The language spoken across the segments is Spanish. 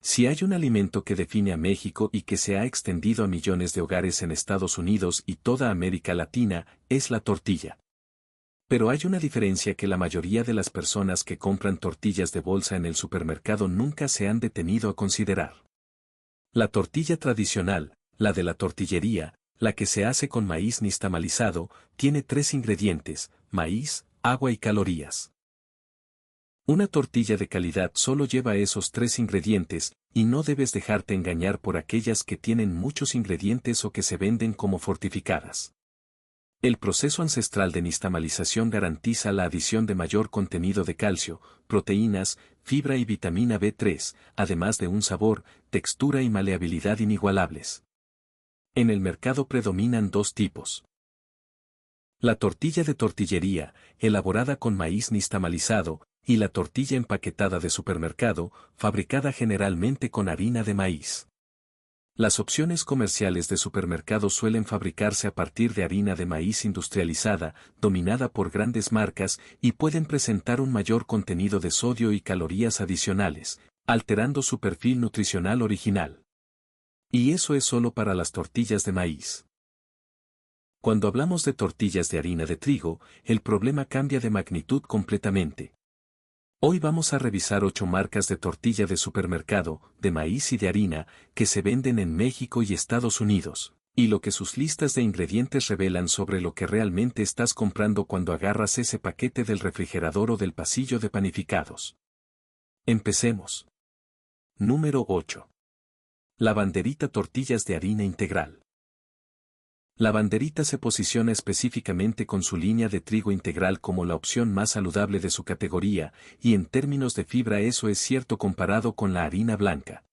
Si hay un alimento que define a México y que se ha extendido a millones de hogares en Estados Unidos y toda América Latina, es la tortilla. Pero hay una diferencia que la mayoría de las personas que compran tortillas de bolsa en el supermercado nunca se han detenido a considerar. La tortilla tradicional, la de la tortillería, la que se hace con maíz nixtamalizado, tiene 3 ingredientes: maíz, agua y calorías. Una tortilla de calidad solo lleva esos 3 ingredientes, y no debes dejarte engañar por aquellas que tienen muchos ingredientes o que se venden como fortificadas. El proceso ancestral de nixtamalización garantiza la adición de mayor contenido de calcio, proteínas, fibra y vitamina B3, además de un sabor, textura y maleabilidad inigualables. En el mercado predominan 2 tipos. La tortilla de tortillería, elaborada con maíz nixtamalizado, y la tortilla empaquetada de supermercado, fabricada generalmente con harina de maíz. Las opciones comerciales de supermercados suelen fabricarse a partir de harina de maíz industrializada, dominada por grandes marcas, y pueden presentar un mayor contenido de sodio y calorías adicionales, alterando su perfil nutricional original. Y eso es solo para las tortillas de maíz. Cuando hablamos de tortillas de harina de trigo, el problema cambia de magnitud completamente. Hoy vamos a revisar 8 marcas de tortilla de supermercado, de maíz y de harina, que se venden en México y Estados Unidos, y lo que sus listas de ingredientes revelan sobre lo que realmente estás comprando cuando agarras ese paquete del refrigerador o del pasillo de panificados. Empecemos. Número 8. La Banderita Tortillas de Harina Integral. La Banderita se posiciona específicamente con su línea de trigo integral como la opción más saludable de su categoría, y en términos de fibra eso es cierto comparado con la harina blanca.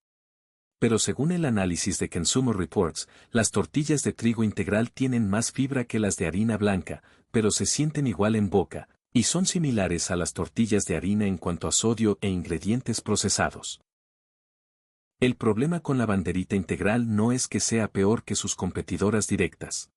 Pero según el análisis de Consumer Reports, las tortillas de trigo integral tienen más fibra que las de harina blanca, pero se sienten igual en boca, y son similares a las tortillas de harina en cuanto a sodio e ingredientes procesados. El problema con la Banderita integral no es que sea peor que sus competidoras directas.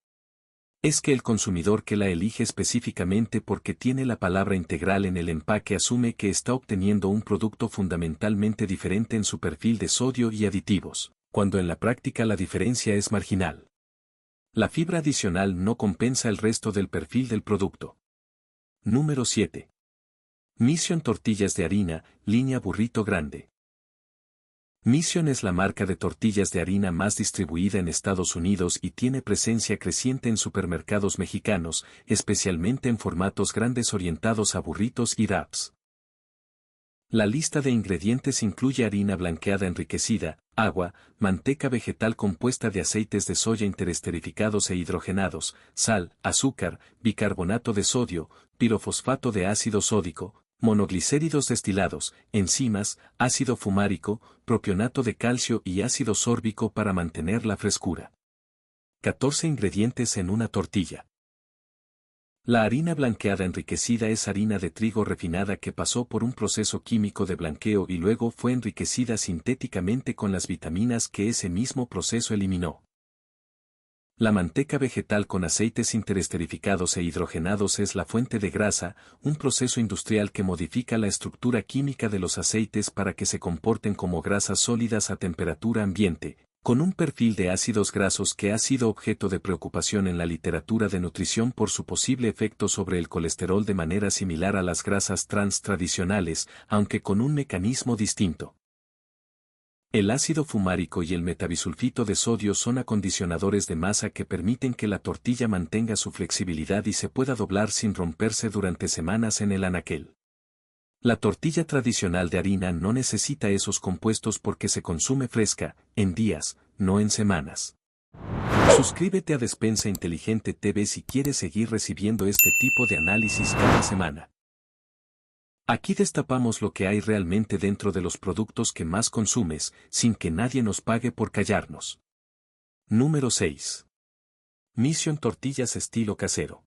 Es que el consumidor que la elige específicamente porque tiene la palabra integral en el empaque asume que está obteniendo un producto fundamentalmente diferente en su perfil de sodio y aditivos, cuando en la práctica la diferencia es marginal. La fibra adicional no compensa el resto del perfil del producto. Número 7. Mission Tortillas de Harina, línea Burrito Grande. Mission es la marca de tortillas de harina más distribuida en Estados Unidos y tiene presencia creciente en supermercados mexicanos, especialmente en formatos grandes orientados a burritos y wraps. La lista de ingredientes incluye harina blanqueada enriquecida, agua, manteca vegetal compuesta de aceites de soya interesterificados e hidrogenados, sal, azúcar, bicarbonato de sodio, pirofosfato de ácido sódico, monoglicéridos destilados, enzimas, ácido fumárico, propionato de calcio y ácido sórbico para mantener la frescura. 14 ingredientes en una tortilla. La harina blanqueada enriquecida es harina de trigo refinada que pasó por un proceso químico de blanqueo y luego fue enriquecida sintéticamente con las vitaminas que ese mismo proceso eliminó. La manteca vegetal con aceites interesterificados e hidrogenados es la fuente de grasa, un proceso industrial que modifica la estructura química de los aceites para que se comporten como grasas sólidas a temperatura ambiente, con un perfil de ácidos grasos que ha sido objeto de preocupación en la literatura de nutrición por su posible efecto sobre el colesterol de manera similar a las grasas trans tradicionales, aunque con un mecanismo distinto. El ácido fumárico y el metabisulfito de sodio son acondicionadores de masa que permiten que la tortilla mantenga su flexibilidad y se pueda doblar sin romperse durante semanas en el anaquel. La tortilla tradicional de harina no necesita esos compuestos porque se consume fresca, en días, no en semanas. Suscríbete a Despensa Inteligente TV si quieres seguir recibiendo este tipo de análisis cada semana. Aquí destapamos lo que hay realmente dentro de los productos que más consumes, sin que nadie nos pague por callarnos. Número 6. Mission Tortillas Estilo Casero.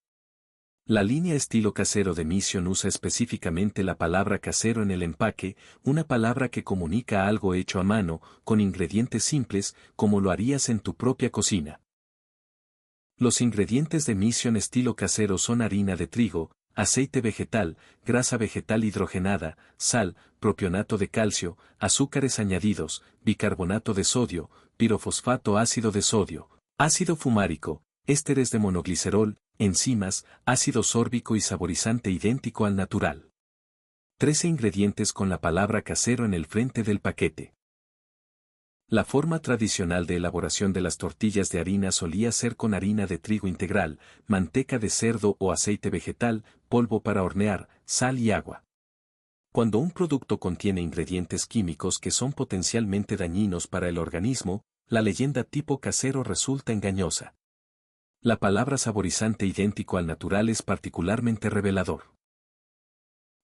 La línea estilo casero de Mission usa específicamente la palabra casero en el empaque, una palabra que comunica algo hecho a mano, con ingredientes simples, como lo harías en tu propia cocina. Los ingredientes de Mission estilo casero son harina de trigo, aceite vegetal, grasa vegetal hidrogenada, sal, propionato de calcio, azúcares añadidos, bicarbonato de sodio, pirofosfato ácido de sodio, ácido fumárico, ésteres de monoglicerol, enzimas, ácido sórbico y saborizante idéntico al natural. 13 ingredientes con la palabra casero en el frente del paquete. La forma tradicional de elaboración de las tortillas de harina solía ser con harina de trigo integral, manteca de cerdo o aceite vegetal, polvo para hornear, sal y agua. Cuando un producto contiene ingredientes químicos que son potencialmente dañinos para el organismo, la leyenda tipo casero resulta engañosa. La palabra saborizante idéntico al natural es particularmente revelador.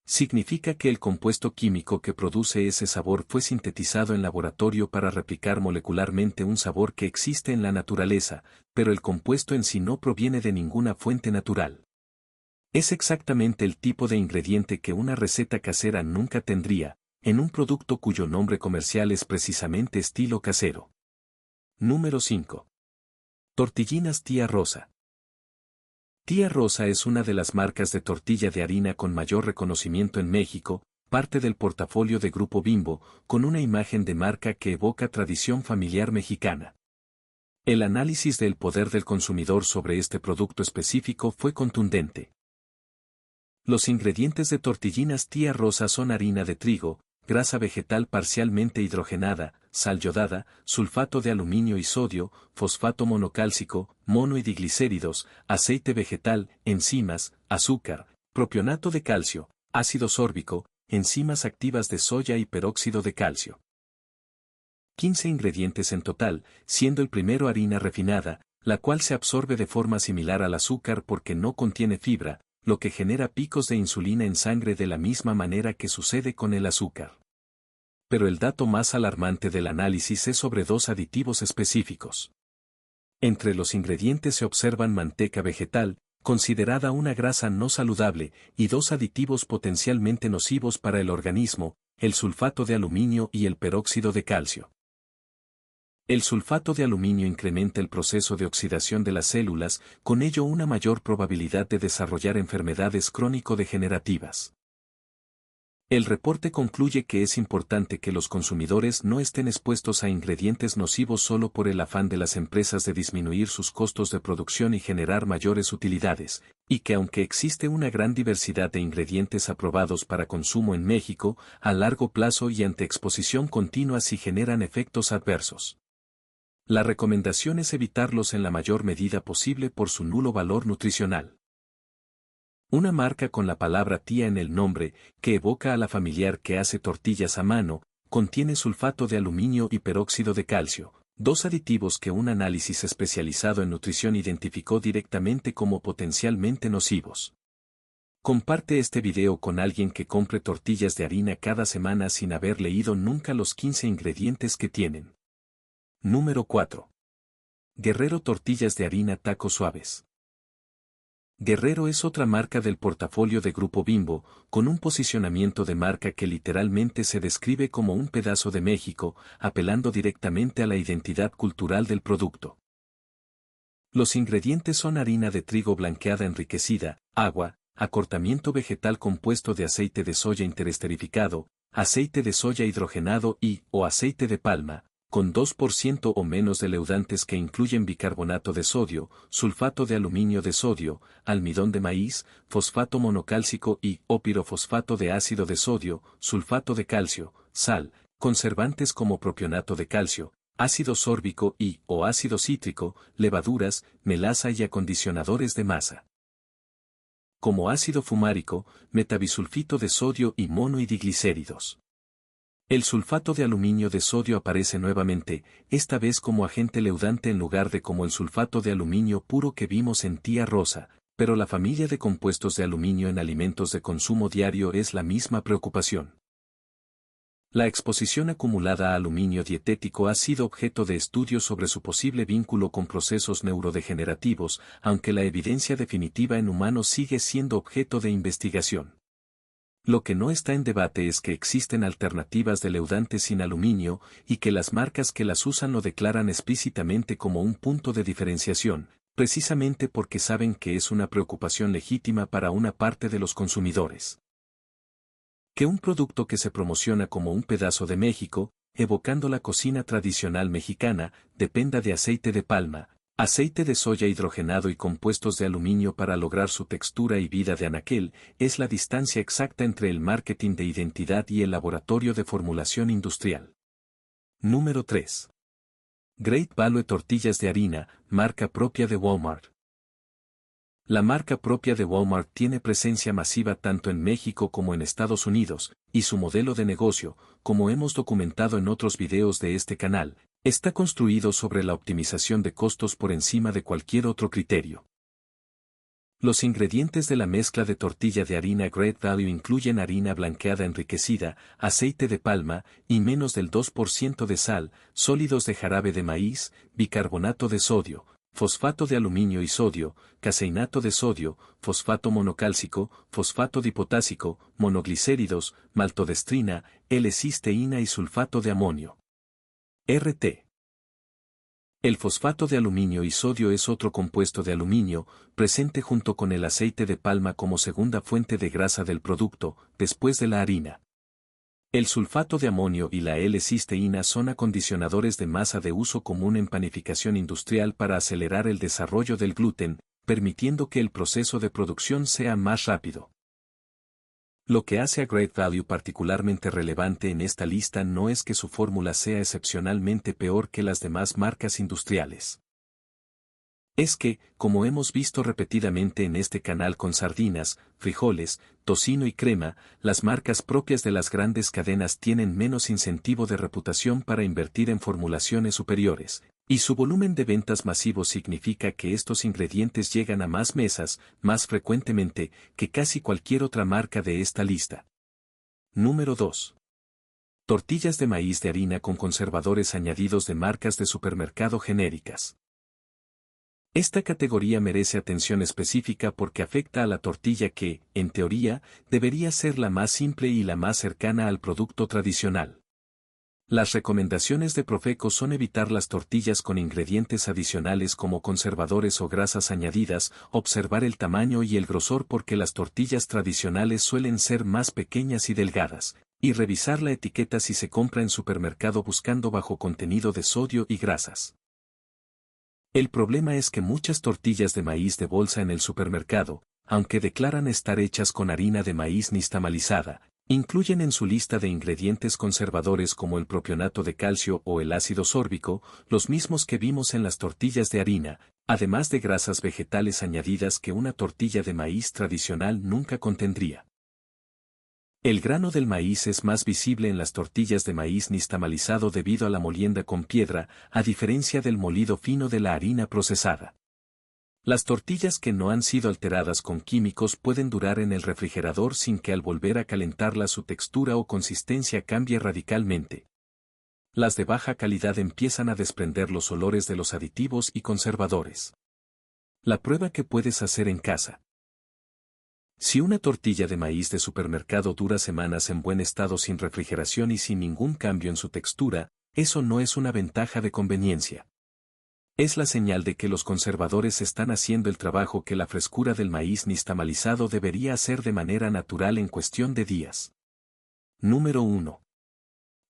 Significa que el compuesto químico que produce ese sabor fue sintetizado en laboratorio para replicar molecularmente un sabor que existe en la naturaleza, pero el compuesto en sí no proviene de ninguna fuente natural. Es exactamente el tipo de ingrediente que una receta casera nunca tendría, en un producto cuyo nombre comercial es precisamente estilo casero. Número 5. Tortillinas Tía Rosa. Tía Rosa es una de las marcas de tortilla de harina con mayor reconocimiento en México, parte del portafolio de Grupo Bimbo, con una imagen de marca que evoca tradición familiar mexicana. El análisis del poder del consumidor sobre este producto específico fue contundente. Los ingredientes de tortillinas Tía Rosa son harina de trigo, grasa vegetal parcialmente hidrogenada, sal yodada, sulfato de aluminio y sodio, fosfato monocálcico, mono y diglicéridos, aceite vegetal, enzimas, azúcar, propionato de calcio, ácido sórbico, enzimas activas de soya y peróxido de calcio. 15 ingredientes en total, siendo el primero harina refinada, la cual se absorbe de forma similar al azúcar porque no contiene fibra, lo que genera picos de insulina en sangre de la misma manera que sucede con el azúcar. Pero el dato más alarmante del análisis es sobre dos aditivos específicos. Entre los ingredientes se observan manteca vegetal, considerada una grasa no saludable, y dos aditivos potencialmente nocivos para el organismo, el sulfato de aluminio y el peróxido de calcio. El sulfato de aluminio incrementa el proceso de oxidación de las células, con ello una mayor probabilidad de desarrollar enfermedades crónico-degenerativas. El reporte concluye que es importante que los consumidores no estén expuestos a ingredientes nocivos solo por el afán de las empresas de disminuir sus costos de producción y generar mayores utilidades, y que aunque existe una gran diversidad de ingredientes aprobados para consumo en México, a largo plazo y ante exposición continua sí generan efectos adversos. La recomendación es evitarlos en la mayor medida posible por su nulo valor nutricional. Una marca con la palabra tía en el nombre, que evoca a la familiar que hace tortillas a mano, contiene sulfato de aluminio y peróxido de calcio, dos aditivos que un análisis especializado en nutrición identificó directamente como potencialmente nocivos. Comparte este video con alguien que compre tortillas de harina cada semana sin haber leído nunca los 15 ingredientes que tienen. Número 4. Guerrero Tortillas de Harina Tacos Suaves. Guerrero es otra marca del portafolio de Grupo Bimbo, con un posicionamiento de marca que literalmente se describe como un pedazo de México, apelando directamente a la identidad cultural del producto. Los ingredientes son harina de trigo blanqueada enriquecida, agua, acortamiento vegetal compuesto de aceite de soya interesterificado, aceite de soya hidrogenado o aceite de palma, con 2% o menos de leudantes que incluyen bicarbonato de sodio, sulfato de aluminio de sodio, almidón de maíz, fosfato monocálcico o pirofosfato de ácido de sodio, sulfato de calcio, sal, conservantes como propionato de calcio, ácido sórbico o ácido cítrico, levaduras, melaza y acondicionadores de masa. Como ácido fumárico, metabisulfito de sodio y mono y diglicéridos. El sulfato de aluminio de sodio aparece nuevamente, esta vez como agente leudante en lugar de como el sulfato de aluminio puro que vimos en Tía Rosa, pero la familia de compuestos de aluminio en alimentos de consumo diario es la misma preocupación. La exposición acumulada a aluminio dietético ha sido objeto de estudios sobre su posible vínculo con procesos neurodegenerativos, aunque la evidencia definitiva en humanos sigue siendo objeto de investigación. Lo que no está en debate es que existen alternativas de leudantes sin aluminio y que las marcas que las usan lo declaran explícitamente como un punto de diferenciación, precisamente porque saben que es una preocupación legítima para una parte de los consumidores. Que un producto que se promociona como un pedazo de México, evocando la cocina tradicional mexicana, dependa de aceite de palma, aceite de soya hidrogenado y compuestos de aluminio para lograr su textura y vida de anaquel, es la distancia exacta entre el marketing de identidad y el laboratorio de formulación industrial. Número 3. Great Value Tortillas de harina, marca propia de Walmart. La marca propia de Walmart tiene presencia masiva tanto en México como en Estados Unidos, y su modelo de negocio, como hemos documentado en otros videos de este canal, está construido sobre la optimización de costos por encima de cualquier otro criterio. Los ingredientes de la mezcla de tortilla de harina Great Value incluyen harina blanqueada enriquecida, aceite de palma, y menos del 2% de sal, sólidos de jarabe de maíz, bicarbonato de sodio, fosfato de aluminio y sodio, caseinato de sodio, fosfato monocálcico, fosfato dipotásico, monoglicéridos, maltodestrina, L-cisteína y sulfato de amonio. RT. El fosfato de aluminio y sodio es otro compuesto de aluminio, presente junto con el aceite de palma como segunda fuente de grasa del producto, después de la harina. El sulfato de amonio y la L-cisteína son acondicionadores de masa de uso común en panificación industrial para acelerar el desarrollo del gluten, permitiendo que el proceso de producción sea más rápido. Lo que hace a Great Value particularmente relevante en esta lista no es que su fórmula sea excepcionalmente peor que las demás marcas industriales. Es que, como hemos visto repetidamente en este canal con sardinas, frijoles, tocino y crema, las marcas propias de las grandes cadenas tienen menos incentivo de reputación para invertir en formulaciones superiores, y su volumen de ventas masivos significa que estos ingredientes llegan a más mesas, más frecuentemente, que casi cualquier otra marca de esta lista. Número 2. Tortillas de maíz de harina con conservadores añadidos de marcas de supermercado genéricas. Esta categoría merece atención específica porque afecta a la tortilla que, en teoría, debería ser la más simple y la más cercana al producto tradicional. Las recomendaciones de Profeco son evitar las tortillas con ingredientes adicionales como conservadores o grasas añadidas, observar el tamaño y el grosor porque las tortillas tradicionales suelen ser más pequeñas y delgadas, y revisar la etiqueta si se compra en supermercado buscando bajo contenido de sodio y grasas. El problema es que muchas tortillas de maíz de bolsa en el supermercado, aunque declaran estar hechas con harina de maíz nixtamalizada, incluyen en su lista de ingredientes conservadores como el propionato de calcio o el ácido sórbico, los mismos que vimos en las tortillas de harina, además de grasas vegetales añadidas que una tortilla de maíz tradicional nunca contendría. El grano del maíz es más visible en las tortillas de maíz nixtamalizado debido a la molienda con piedra, a diferencia del molido fino de la harina procesada. Las tortillas que no han sido alteradas con químicos pueden durar en el refrigerador sin que al volver a calentarla su textura o consistencia cambie radicalmente. Las de baja calidad empiezan a desprender los olores de los aditivos y conservadores. La prueba que puedes hacer en casa. Si una tortilla de maíz de supermercado dura semanas en buen estado sin refrigeración y sin ningún cambio en su textura, eso no es una ventaja de conveniencia. Es la señal de que los conservadores están haciendo el trabajo que la frescura del maíz nixtamalizado debería hacer de manera natural en cuestión de días. Número 1.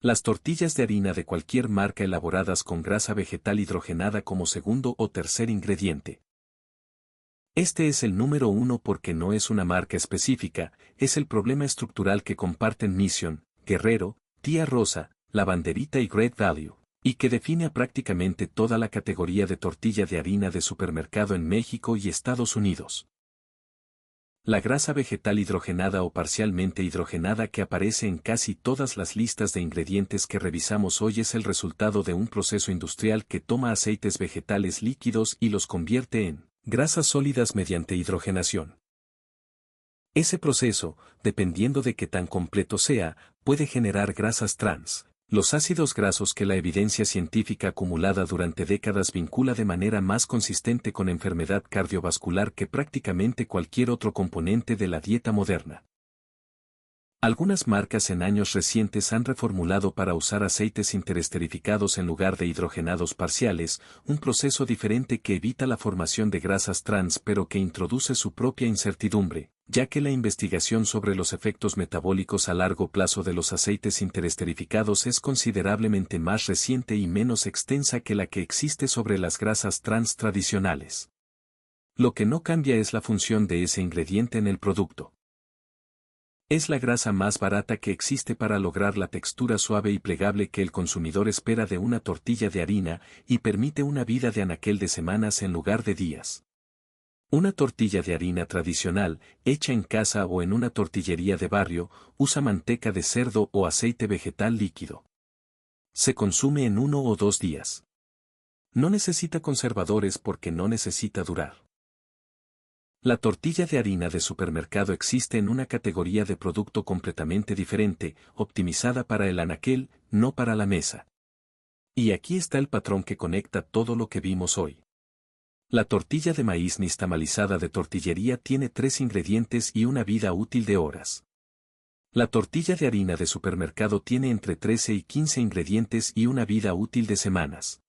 Las tortillas de harina de cualquier marca elaboradas con grasa vegetal hidrogenada como segundo o tercer ingrediente. Este es el número 1 porque no es una marca específica, es el problema estructural que comparten Mission, Guerrero, Tía Rosa, La Banderita y Great Value, y que define a prácticamente toda la categoría de tortilla de harina de supermercado en México y Estados Unidos. La grasa vegetal hidrogenada o parcialmente hidrogenada que aparece en casi todas las listas de ingredientes que revisamos hoy es el resultado de un proceso industrial que toma aceites vegetales líquidos y los convierte en grasas sólidas mediante hidrogenación. Ese proceso, dependiendo de qué tan completo sea, puede generar grasas trans, los ácidos grasos que la evidencia científica acumulada durante décadas vincula de manera más consistente con enfermedad cardiovascular que prácticamente cualquier otro componente de la dieta moderna. Algunas marcas en años recientes han reformulado para usar aceites interesterificados en lugar de hidrogenados parciales, un proceso diferente que evita la formación de grasas trans pero que introduce su propia incertidumbre, ya que la investigación sobre los efectos metabólicos a largo plazo de los aceites interesterificados es considerablemente más reciente y menos extensa que la que existe sobre las grasas trans tradicionales. Lo que no cambia es la función de ese ingrediente en el producto. Es la grasa más barata que existe para lograr la textura suave y plegable que el consumidor espera de una tortilla de harina y permite una vida de anaquel de semanas en lugar de días. Una tortilla de harina tradicional, hecha en casa o en una tortillería de barrio, usa manteca de cerdo o aceite vegetal líquido. Se consume en 1 o 2 días. No necesita conservadores porque no necesita durar. La tortilla de harina de supermercado existe en una categoría de producto completamente diferente, optimizada para el anaquel, no para la mesa. Y aquí está el patrón que conecta todo lo que vimos hoy. La tortilla de maíz nixtamalizada de tortillería tiene 3 ingredientes y una vida útil de horas. La tortilla de harina de supermercado tiene entre 13 y 15 ingredientes y una vida útil de semanas.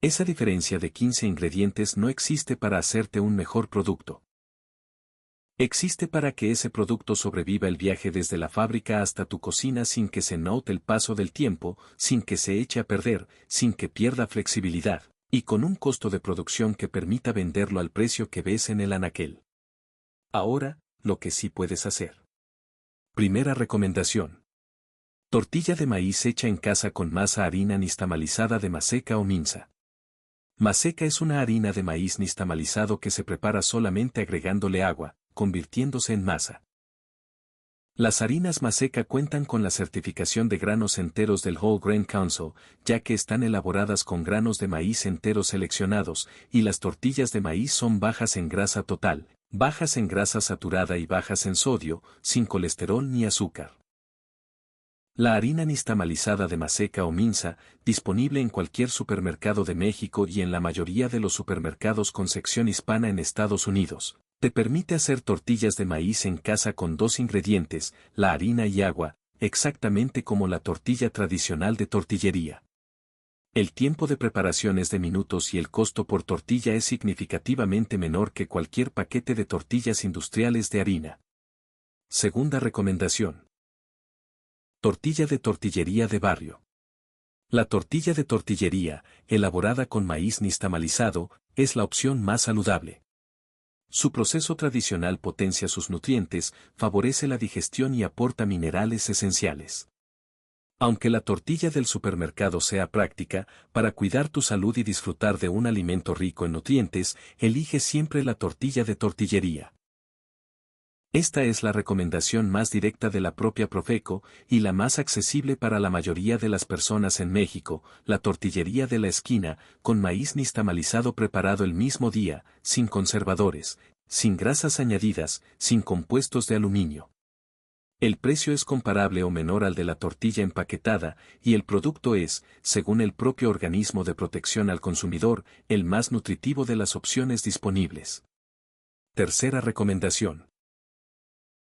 Esa diferencia de 15 ingredientes no existe para hacerte un mejor producto. Existe para que ese producto sobreviva el viaje desde la fábrica hasta tu cocina sin que se note el paso del tiempo, sin que se eche a perder, sin que pierda flexibilidad, y con un costo de producción que permita venderlo al precio que ves en el anaquel. Ahora, lo que sí puedes hacer. Primera recomendación. Tortilla de maíz hecha en casa con masa harina nixtamalizada de maseca o minza. Maseca es una harina de maíz nixtamalizado que se prepara solamente agregándole agua, convirtiéndose en masa. Las harinas maseca cuentan con la certificación de granos enteros del Whole Grain Council, ya que están elaboradas con granos de maíz enteros seleccionados, y las tortillas de maíz son bajas en grasa total, bajas en grasa saturada y bajas en sodio, sin colesterol ni azúcar. La harina nixtamalizada de maseca o minza, disponible en cualquier supermercado de México y en la mayoría de los supermercados con sección hispana en Estados Unidos, te permite hacer tortillas de maíz en casa con 2 ingredientes, la harina y agua, exactamente como la tortilla tradicional de tortillería. El tiempo de preparación es de minutos y el costo por tortilla es significativamente menor que cualquier paquete de tortillas industriales de harina. Segunda recomendación. Tortilla de tortillería de barrio. La tortilla de tortillería, elaborada con maíz nixtamalizado, es la opción más saludable. Su proceso tradicional potencia sus nutrientes, favorece la digestión y aporta minerales esenciales. Aunque la tortilla del supermercado sea práctica, para cuidar tu salud y disfrutar de un alimento rico en nutrientes, elige siempre la tortilla de tortillería. Esta es la recomendación más directa de la propia Profeco, y la más accesible para la mayoría de las personas en México, la tortillería de la esquina, con maíz nixtamalizado preparado el mismo día, sin conservadores, sin grasas añadidas, sin compuestos de aluminio. El precio es comparable o menor al de la tortilla empaquetada, y el producto es, según el propio organismo de protección al consumidor, el más nutritivo de las opciones disponibles. Tercera recomendación.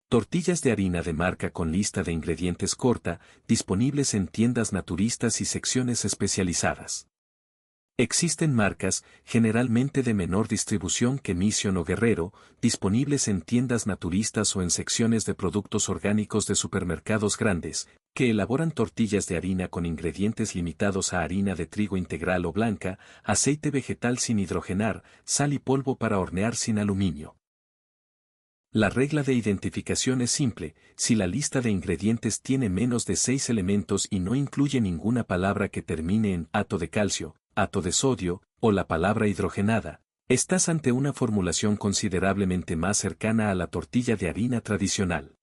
Tortillas de harina de marca con lista de ingredientes corta, disponibles en tiendas naturistas y secciones especializadas. Existen marcas, generalmente de menor distribución que Mission o Guerrero, disponibles en tiendas naturistas o en secciones de productos orgánicos de supermercados grandes, que elaboran tortillas de harina con ingredientes limitados a harina de trigo integral o blanca, aceite vegetal sin hidrogenar, sal y polvo para hornear sin aluminio. La regla de identificación es simple: si la lista de ingredientes tiene menos de 6 elementos y no incluye ninguna palabra que termine en ato de calcio, ato de sodio, o la palabra hidrogenada, estás ante una formulación considerablemente más cercana a la tortilla de harina tradicional.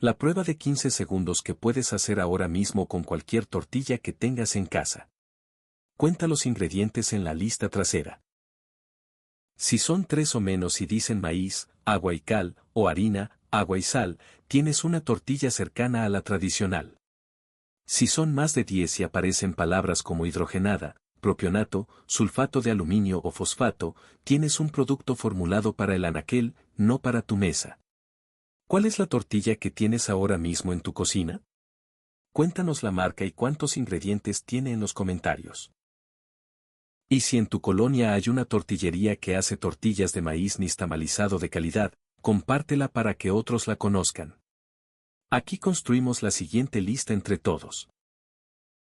La prueba de 15 segundos que puedes hacer ahora mismo con cualquier tortilla que tengas en casa. Cuenta los ingredientes en la lista trasera. Si son 3 o menos y dicen maíz, agua y cal, o harina, agua y sal, tienes una tortilla cercana a la tradicional. Si son más de 10 y aparecen palabras como hidrogenada, propionato, sulfato de aluminio o fosfato, tienes un producto formulado para el anaquel, no para tu mesa. ¿Cuál es la tortilla que tienes ahora mismo en tu cocina? Cuéntanos la marca y cuántos ingredientes tiene en los comentarios. Y si en tu colonia hay una tortillería que hace tortillas de maíz nixtamalizado de calidad, compártela para que otros la conozcan. Aquí construimos la siguiente lista entre todos.